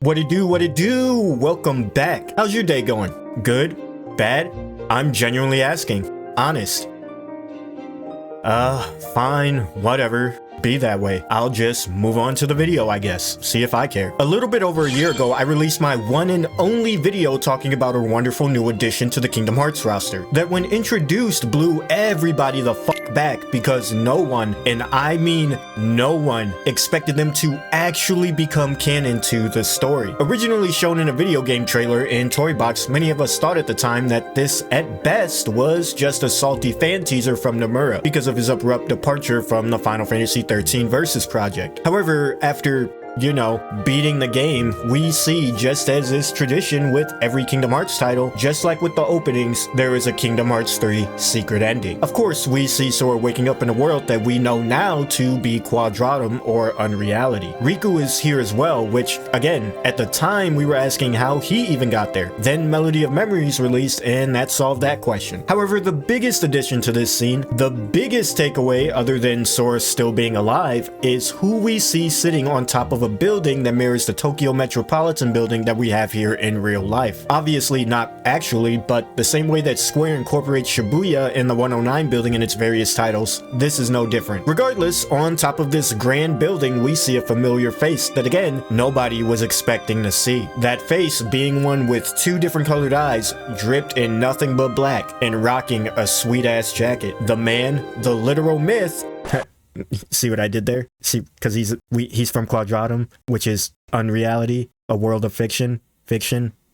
What it do? Welcome back. How's your day going? Good? Bad? I'm genuinely asking. Honest. Fine. Whatever. Be that way. I'll just move on to the video, I guess. See if I care. A little bit over a year ago, I released my one and only video talking about a wonderful new addition to the Kingdom Hearts roster that when introduced blew everybody the fuck back because no one, and I mean no one, expected them to actually become canon to the story. Originally shown in a video game trailer in Toy Box, many of us thought at the time that this at best was just a salty fan teaser from Nomura because of his abrupt departure from the Final Fantasy 13 Versus project. However, after beating the game, we see, just as is tradition with every Kingdom Hearts title, just like with the openings, there is a Kingdom Hearts 3 secret ending. Of course, we see Sora waking up in a world that we know now to be Quadratum or Unreality. Riku is here as well, which, again, at the time we were asking how he even got there. Then Melody of Memories released, and that solved that question. However, the biggest addition to this scene, the biggest takeaway other than Sora still being alive, is who we see sitting on top of a building that mirrors the Tokyo Metropolitan building that we have here in real life. Obviously not actually, but the same way that Square incorporates Shibuya in the 109 building in its various titles, this is no different. Regardless, on top of this grand building, we see a familiar face that again, nobody was expecting to see. That face being one with two different colored eyes, dripped in nothing but black, and rocking a sweet ass jacket. The man, the literal myth. See what I did there? See, because he's from Quadratum, which is Unreality, a world of fiction,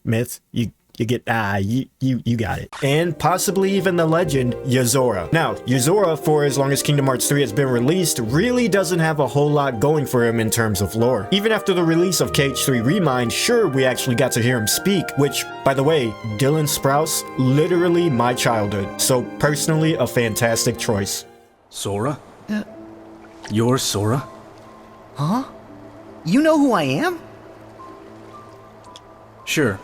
myth. You get you got it. And possibly even the legend Yozora. Now, Yozora, for as long as Kingdom Hearts 3 has been released, really doesn't have a whole lot going for him in terms of lore. Even after the release of KH3 Remind, sure, we actually got to hear him speak, which, by the way, Dylan Sprouse, literally my childhood. So personally, a fantastic choice. Sora? You're Sora? Huh? You know who I am? Sure.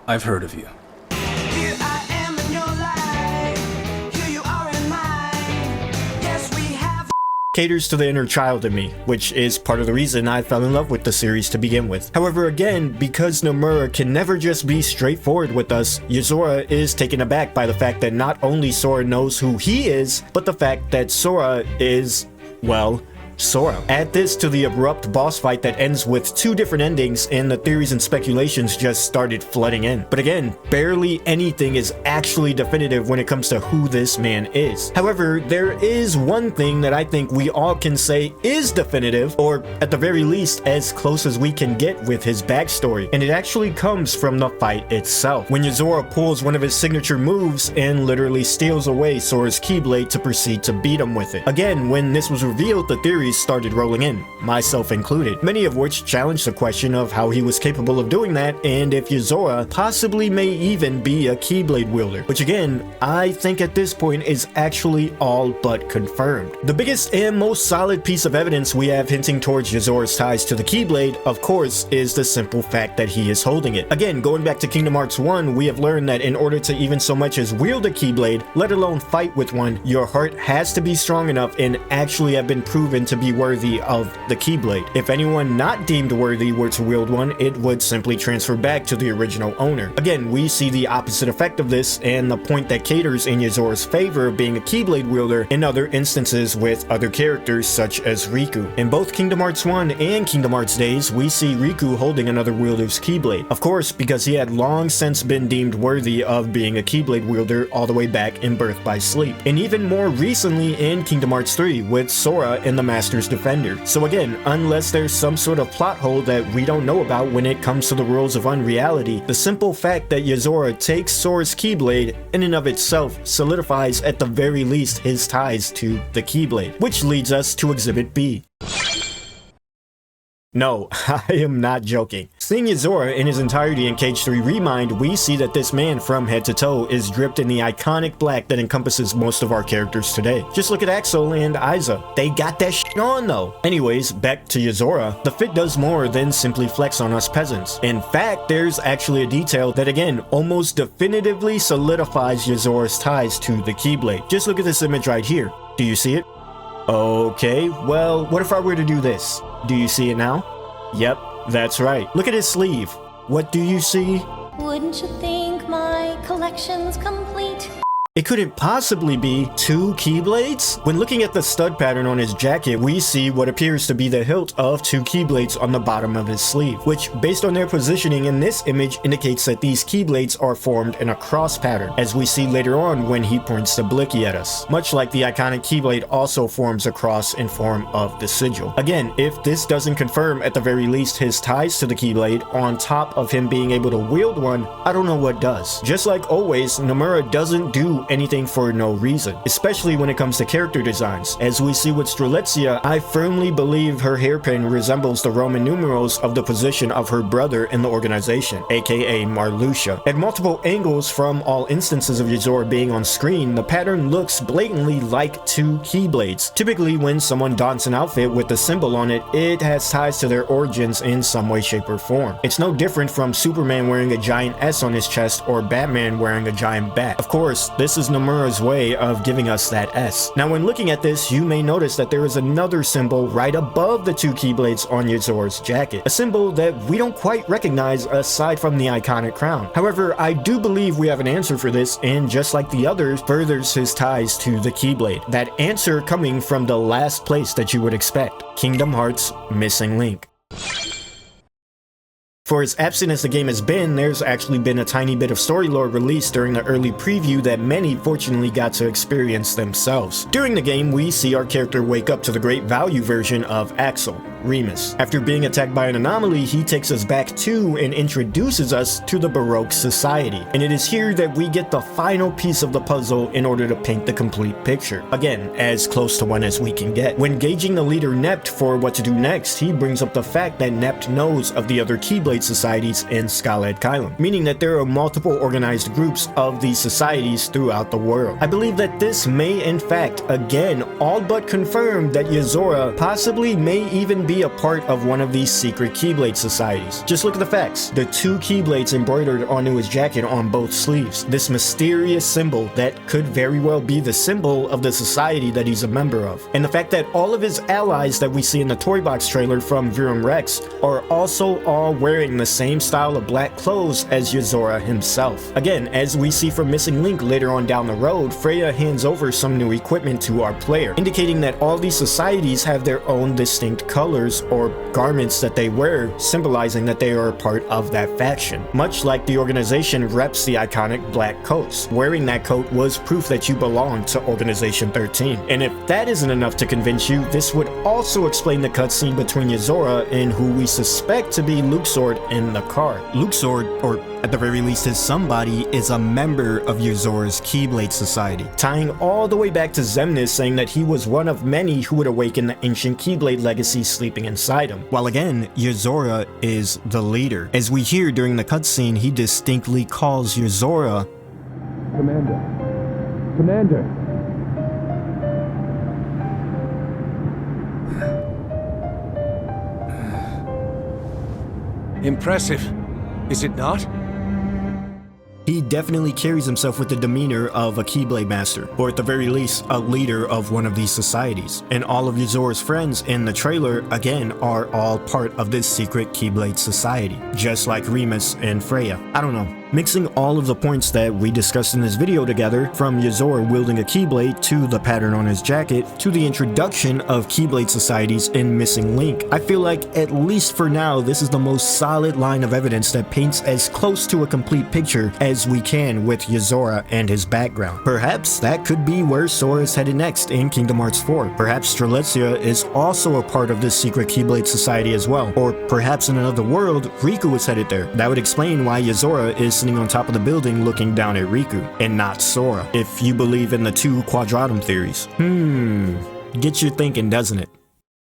I've heard of you. Here I am in your life. Here you are in mine. Yes, we have. Caters to the inner child in me, which is part of the reason I fell in love with the series to begin with. However, again, because Nomura can never just be straightforward with us, Yozora is taken aback by the fact that not only Sora knows who he is, but the fact that Sora is, well, Sora. Add this to the abrupt boss fight that ends with two different endings, and the theories and speculations just started flooding in. But again, barely anything is actually definitive when it comes to who this man is. However, there is one thing that I think we all can say is definitive, or at the very least, as close as we can get with his backstory, and it actually comes from the fight itself. When Yozora pulls one of his signature moves and literally steals away Sora's Keyblade to proceed to beat him with it. Again, when this was revealed, the theories started rolling in, myself included, many of which challenged the question of how he was capable of doing that and if Yozora possibly may even be a Keyblade wielder, which again, I think at this point is actually all but confirmed. The biggest and most solid piece of evidence we have hinting towards Yozora's ties to the Keyblade, of course, is the simple fact that he is holding it. Again, going back to Kingdom Hearts 1, we have learned that in order to even so much as wield a Keyblade, let alone fight with one, your heart has to be strong enough and actually have been proven to be worthy of the Keyblade. If anyone not deemed worthy were to wield one, it would simply transfer back to the original owner. Again, we see the opposite effect of this and the point that caters in Yozora's favor of being a Keyblade wielder in other instances with other characters such as Riku. In both Kingdom Hearts 1 and Kingdom Hearts days, we see Riku holding another wielder's Keyblade. Of course, because he had long since been deemed worthy of being a Keyblade wielder all the way back in Birth by Sleep. And even more recently in Kingdom Hearts 3 with Sora in the Master's Defender. So again, unless there's some sort of plot hole that we don't know about when it comes to the rules of Unreality, the simple fact that Yozora takes Sora's Keyblade in and of itself solidifies at the very least his ties to the Keyblade, which leads us to Exhibit B. No, I am not joking. Seeing Yozora in his entirety in KH3 Remind, we see that this man from head to toe is dripped in the iconic black that encompasses most of our characters today. Just look at Axel and Isa. They got that shit on though. Anyways, back to Yozora. The fit does more than simply flex on us peasants. In fact, there's actually a detail that again, almost definitively solidifies Yozora's ties to the Keyblade. Just look at this image right here. Do you see it? Okay, well, what if I were to do this? Do you see it now? Yep, That's right. Look at his sleeve. What do you see? Wouldn't you think my collection's complete? It couldn't possibly be 2 Keyblades? When looking at the stud pattern on his jacket, we see what appears to be the hilt of 2 Keyblades on the bottom of his sleeve, which, based on their positioning in this image, indicates that these Keyblades are formed in a cross pattern, as we see later on when he points the blicky at us. Much like the iconic Keyblade also forms a cross in form of the sigil. Again, if this doesn't confirm at the very least his ties to the Keyblade, on top of him being able to wield one, I don't know what does. Just like always, Nomura doesn't do anything for no reason, especially when it comes to character designs. As we see with Strelitzia, I firmly believe her hairpin resembles the Roman numerals of the position of her brother in the organization, aka Marluxia. At multiple angles from all instances of Yozora being on screen, the pattern looks blatantly like 2 Keyblades. Typically, when someone dons an outfit with the symbol on it, it has ties to their origins in some way, shape, or form. It's no different from Superman wearing a giant S on his chest or Batman wearing a giant bat. Of course, this is Nomura's way of giving us that S. Now, when looking at this, you may notice that there is another symbol right above the 2 Keyblades on Yozora's jacket, a symbol that we don't quite recognize aside from the iconic crown. However, I do believe we have an answer for this, and just like the others, furthers his ties to the Keyblade. That answer coming from the last place that you would expect: Kingdom Hearts Missing Link. For as absent as the game has been, there's actually been a tiny bit of story lore released during the early preview that many fortunately got to experience themselves. During the game, we see our character wake up to the great value version of Axel, Remus. After being attacked by an anomaly, he takes us back to and introduces us to the Baroque Society. And it is here that we get the final piece of the puzzle in order to paint the complete picture. Again, as close to one as we can get. When gauging the leader Nept for what to do next, he brings up the fact that Nept knows of the other Keyblade societies in Skaled Kylum, meaning that there are multiple organized groups of these societies throughout the world. I believe that this may in fact, again, all but confirm that Yozora possibly may even be a part of one of these secret Keyblade societies. Just look at the facts. The 2 Keyblades embroidered onto his jacket on both sleeves. This mysterious symbol that could very well be the symbol of the society that he's a member of. And the fact that all of his allies that we see in the Toy Box trailer from Virum Rex are also all wearing the same style of black clothes as Yozora himself. Again, as we see from Missing Link later on down the road, Freya hands over some new equipment to our player, indicating that all these societies have their own distinct colors or garments that they wear, symbolizing that they are a part of that faction. Much like the organization reps the iconic black coats. Wearing that coat was proof that you belong to Organization 13. And if that isn't enough to convince you, this would also explain the cutscene between Yozora and who we suspect to be Luxord in the car. Luxord, or at the very least his somebody, is a member of Yozora's Keyblade Society, tying all the way back to Xemnas saying that he was one of many who would awaken the ancient Keyblade legacy sleeping inside him. While again, Yozora is the leader. As we hear during the cutscene, he distinctly calls Yozora Commander. Commander. Impressive, is it not? He definitely carries himself with the demeanor of a Keyblade master, or at the very least, a leader of one of these societies. And all of Yozora's friends in the trailer, again, are all part of this secret Keyblade society, just like Remus and Freya. I don't know. Mixing all of the points that we discussed in this video together, from Yozora wielding a Keyblade to the pattern on his jacket, to the introduction of Keyblade societies in Missing Link, I feel like, at least for now, this is the most solid line of evidence that paints as close to a complete picture as we can with Yozora and his background. Perhaps that could be where Sora is headed next in Kingdom Hearts 4. Perhaps Strelitzia is also a part of this secret Keyblade society as well. Or perhaps in another world, Riku is headed there. That would explain why Yozora is sitting on top of the building looking down at Riku, and not Sora, if you believe in the 2 quadratum theories. Gets you thinking, doesn't it?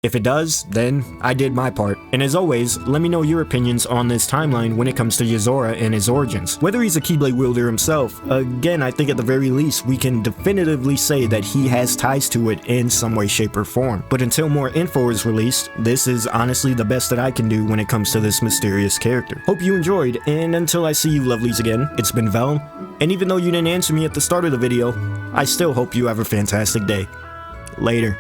If it does, then I did my part. And as always, let me know your opinions on this timeline when it comes to Yozora and his origins. Whether he's a Keyblade wielder himself, again, I think at the very least we can definitively say that he has ties to it in some way, shape, or form. But until more info is released, this is honestly the best that I can do when it comes to this mysterious character. Hope you enjoyed, and until I see you lovelies again, it's been Vel, and even though you didn't answer me at the start of the video, I still hope you have a fantastic day. Later.